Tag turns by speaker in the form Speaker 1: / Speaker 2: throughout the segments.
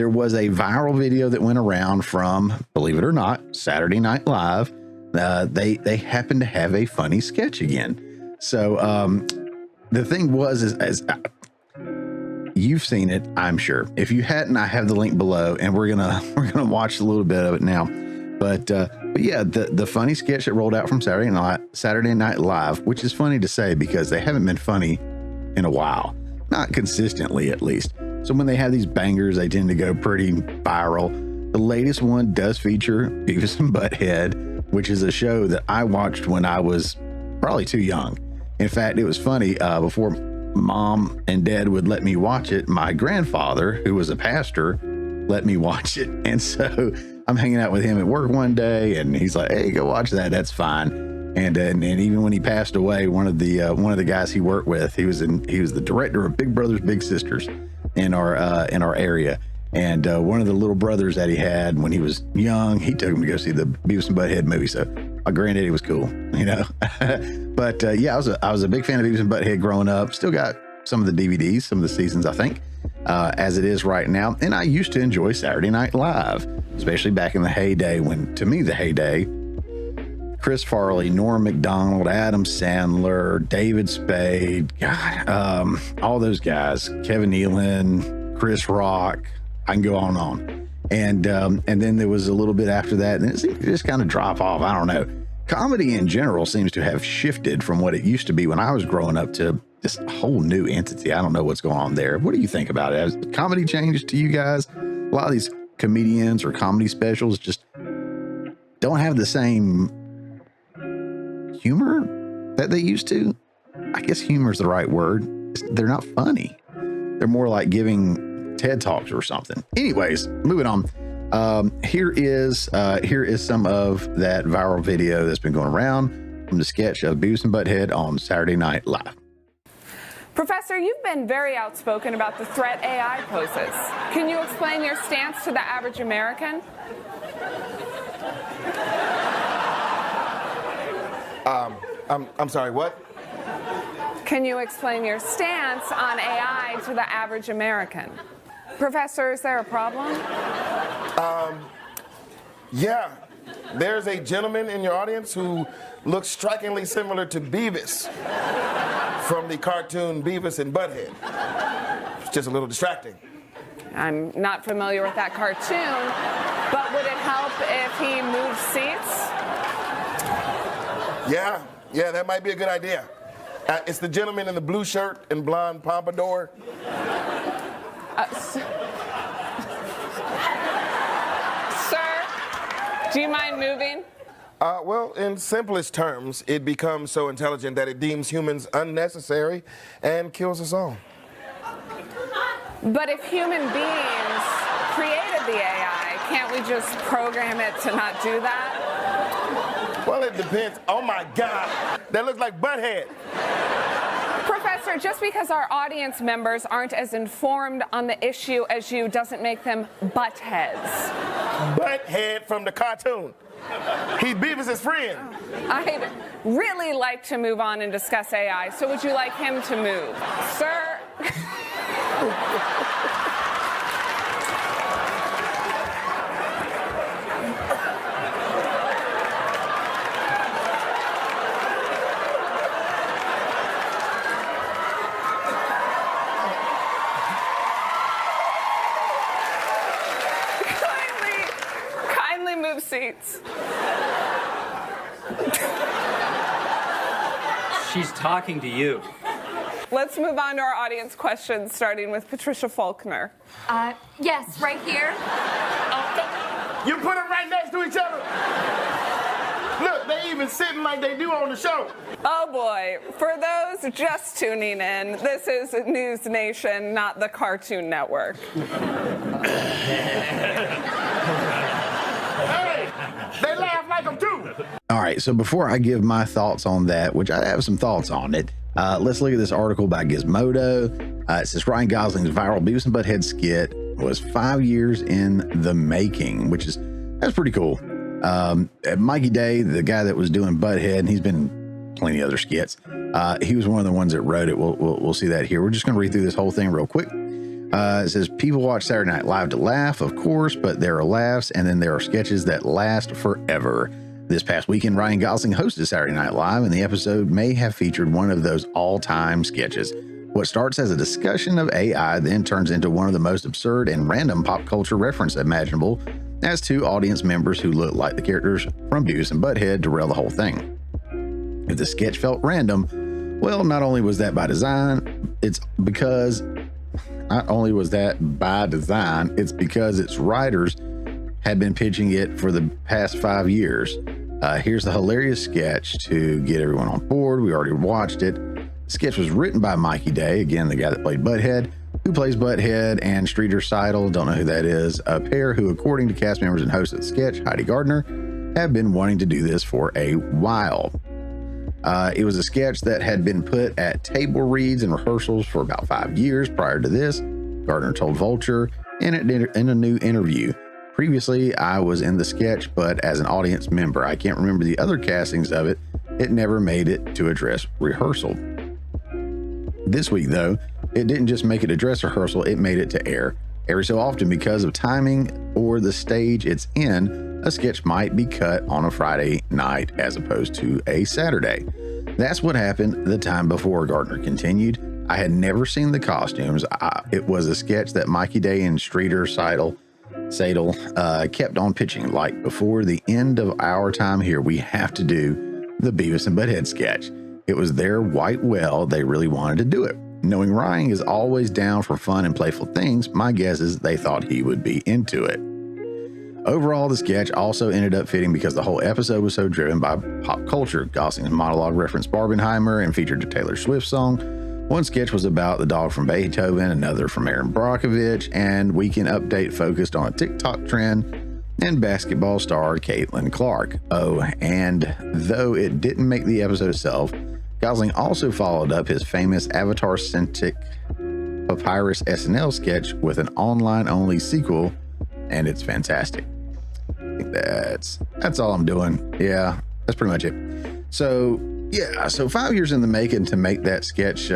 Speaker 1: there was a viral video that went around from, believe it or not, Saturday Night Live. They happened to have a funny sketch again. So the thing was, is you've seen it, I'm sure. If you hadn't, I have the link below, and we're gonna watch a little bit of it now. But yeah, the funny sketch that rolled out from Saturday Night Live, which is funny to say because they haven't been funny in a while, not consistently at least. So when they have these bangers, they tend to go pretty viral. The latest one does feature Beavis and Butt-Head, which is a show that I watched when I was probably too young. In fact, it was funny, before Mom and Dad would let me watch it, my grandfather, who was a pastor, let me watch it. And so I'm hanging out with him at work one day, and he's like, "Hey, go watch that. That's fine." And even when he passed away, one of the guys he worked with, he was the director of Big Brothers Big Sisters in our area. And one of the little brothers that he had when he was young, he took him to go see the Beavis and Butt-Head movie. So my granddaddy was cool, you know. But yeah, I was a big fan of Beavis and Butt-Head growing up. Still got some of the DVDs, some of the seasons, I think, as it is right now. And I used to enjoy Saturday Night Live, especially back in the heyday when, to me, the heyday, Chris Farley, Norm Macdonald, Adam Sandler, David Spade, God, all those guys, Kevin Nealon, Chris Rock, I can go on and on. And then there was a little bit after that, and it seemed to just kind of drop off. I don't know. Comedy in general seems to have shifted from what it used to be when I was growing up to this whole new entity. I don't know what's going on there. What do you think about it? Has comedy changed to you guys? A lot of these comedians or comedy specials just don't have the same humor that they used to. I guess humor is the right word. They're not funny. They're more like giving TED Talks or something. Anyways, moving on. Here is some of that viral video that's been going around from the sketch of Beavis and Butt-Head on Saturday Night Live.
Speaker 2: Professor, you've been very outspoken about the threat AI poses. Can you explain your stance to the average American?
Speaker 3: I'm sorry, what?
Speaker 2: Can you explain your stance on AI to the average American? Professor, is there a problem?
Speaker 3: Yeah. There's a gentleman in your audience who looks strikingly similar to Beavis from the cartoon Beavis and Butt-Head. It's just a little distracting.
Speaker 2: I'm not familiar with that cartoon, but would it help if he moved seats?
Speaker 3: Yeah, that might be a good idea. It's the gentleman in the blue shirt and blonde pompadour.
Speaker 2: Sir, do you mind moving?
Speaker 3: Well, in simplest terms, it becomes so intelligent that it deems humans unnecessary and kills us all.
Speaker 2: But if human beings created the AI, can't we just program it to not do that?
Speaker 3: Well, it depends. Oh my God, that looks like Butthead.
Speaker 2: Professor, just because our audience members aren't as informed on the issue as you doesn't make them butt heads.
Speaker 3: Butthead from the cartoon. He's Beavis' friend.
Speaker 2: I'd really like to move on and discuss AI, so would you like him to move? Sir? Kindly move seats.
Speaker 4: She's talking to you.
Speaker 2: Let's move on to our audience questions, starting with Patricia Faulkner.
Speaker 5: Yes, right here.
Speaker 3: You put them right next to each other. Look, they even sitting like they do on the show.
Speaker 2: Oh boy, for those just tuning in, this is News Nation, not the Cartoon Network.
Speaker 3: Hey, they laugh like them too.
Speaker 1: All right, so before I give my thoughts on that, which I have some thoughts on it, let's look at this article by Gizmodo. It says Ryan Gosling's viral Beavis and Butt-Head skit was 5 years in the making, that's pretty cool. Mikey Day, the guy that was doing Butthead, and he's been in plenty of other skits, he was one of the ones that wrote it. We'll see that here. We're just going to read through this whole thing real quick. It says, people watch Saturday Night Live to laugh, of course, but there are laughs, and then there are sketches that last forever. This past weekend, Ryan Gosling hosted Saturday Night Live, and the episode may have featured one of those all-time sketches. What starts as a discussion of AI then turns into one of the most absurd and random pop culture reference imaginable, as two audience members who look like the characters from Beavis and Butt-Head derail the whole thing. If the sketch felt random, well, not only was that by design, it's because its writers had been pitching it for the past 5 years. Here's the hilarious sketch to get everyone on board. We already watched it. The sketch was written by Mikey Day, again, the guy that played Butthead, who plays Butthead, and Streeter Seidel, don't know who that is, a pair who, according to cast members and host of the sketch, Heidi Gardner, have been wanting to do this for a while. It was a sketch that had been put at table reads and rehearsals for about 5 years prior to this, Gardner told Vulture in a new interview. Previously, I was in the sketch, but as an audience member. I can't remember the other castings of it. It never made it to a dress rehearsal. This week, though, it didn't just make it a dress rehearsal, it made it to air. Every so often, because of timing or the stage it's in, a sketch might be cut on a Friday night as opposed to a Saturday. That's what happened the time before, Gardner continued. I had never seen the costumes. It was a sketch that Mikey Day and Streeter Seidel kept on pitching. Like, before the end of our time here, we have to do the Beavis and Butt-Head sketch. It was their white whale. They really wanted to do it. Knowing Ryan is always down for fun and playful things, my guess is they thought he would be into it. Overall, the sketch also ended up fitting because the whole episode was so driven by pop culture. Gosling's monologue referenced Barbenheimer and featured a Taylor Swift song. One sketch was about the dog from Beethoven, another from Aaron Brockovich, and Weekend Update focused on a TikTok trend and basketball star Caitlin Clark. Oh, and though it didn't make the episode itself, Gosling also followed up his famous Avatar-centric Papyrus SNL sketch with an online-only sequel, and it's fantastic. I think that's all I'm doing. Yeah, that's pretty much it. So 5 years in the making to make that sketch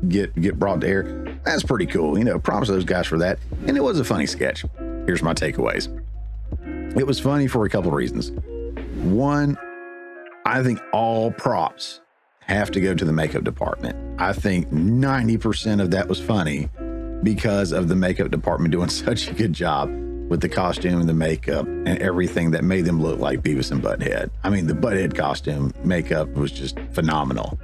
Speaker 1: get brought to air. That's pretty cool. Props to those guys for that. And it was a funny sketch. Here's my takeaways. It was funny for a couple of reasons. One, I think all props have to go to the makeup department. I think 90% of that was funny because of the makeup department doing such a good job with the costume and the makeup and everything that made them look like Beavis and Butt-Head. I mean, the Butt-Head costume makeup was just phenomenal.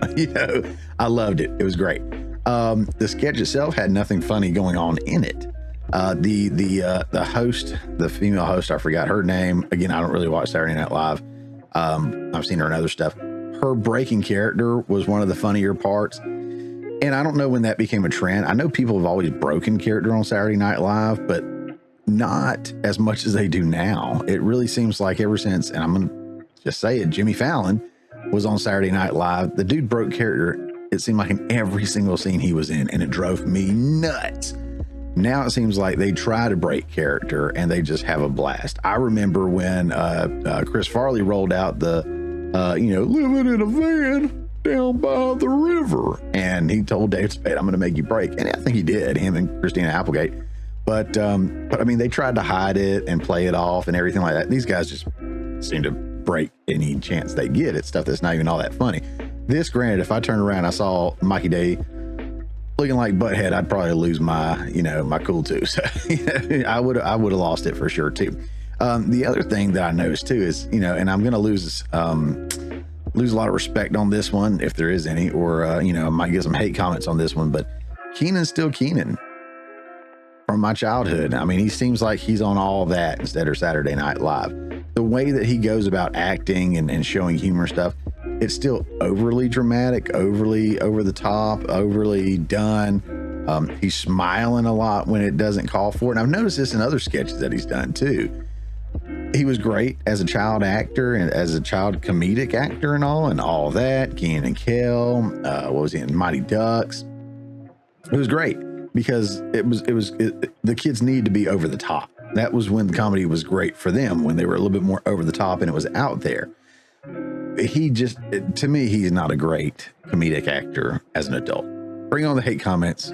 Speaker 1: I loved it. It was great. The sketch itself had nothing funny going on in it. The host, the female host, I forgot her name. Again, I don't really watch Saturday Night Live. I've seen her in other stuff. Her breaking character was one of the funnier parts. And I don't know when that became a trend. I know people have always broken character on Saturday Night Live, but not as much as they do now. It really seems like ever since, and I'm going to just say it, Jimmy Fallon was on Saturday Night Live. The dude broke character, it seemed like, in every single scene he was in, and it drove me nuts. Now it seems like they try to break character and they just have a blast. I remember when Chris Farley rolled out the, living in a van down by the river. And he told Dave Spade, I'm going to make you break. And I think he did, him and Christina Applegate. But I mean, they tried to hide it and play it off and everything like that. These guys just seem to break any chance they get at stuff that's not even all that funny. This, granted, if I turned around and I saw Mikey Day looking like Butthead, I'd probably lose my cool too. So I would have lost it for sure too. The other thing that I noticed too is, and I'm going to lose a lot of respect on this one, if there is any, or, I might get some hate comments on this one, but Keenan's still Keenan from my childhood. I mean, he seems like he's on all that instead of Saturday Night Live. The way that he goes about acting and showing humor stuff, it's still overly dramatic, overly over the top, overly done. He's smiling a lot when it doesn't call for it. And I've noticed this in other sketches that he's done too. He was great as a child actor and as a child comedic actor and all that. Kenan and Kel, what was he in? Mighty Ducks. It was great because the kids need to be over the top. That was when the comedy was great for them, when they were a little bit more over the top and it was out there. To me, he's not a great comedic actor as an adult. Bring on the hate comments.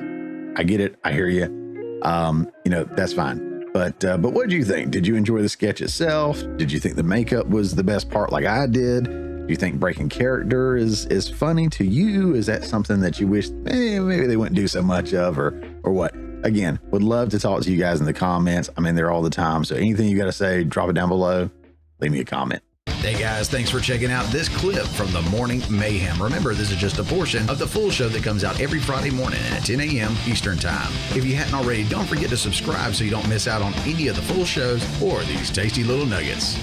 Speaker 1: I get it. I hear you. You know, that's fine. But what did you think? Did you enjoy the sketch itself? Did you think the makeup was the best part like I did? Do you think breaking character is funny to you? Is that something that you wish maybe they wouldn't do so much of, or what? Again, would love to talk to you guys in the comments. I'm in there all the time. So anything you got to say, drop it down below. Leave me a comment.
Speaker 6: Hey guys, thanks for checking out this clip from the Morning Mayhem. Remember, this is just a portion of the full show that comes out every Friday morning at 10 a.m. Eastern Time. If you hadn't already, don't forget to subscribe so you don't miss out on any of the full shows or these tasty little nuggets.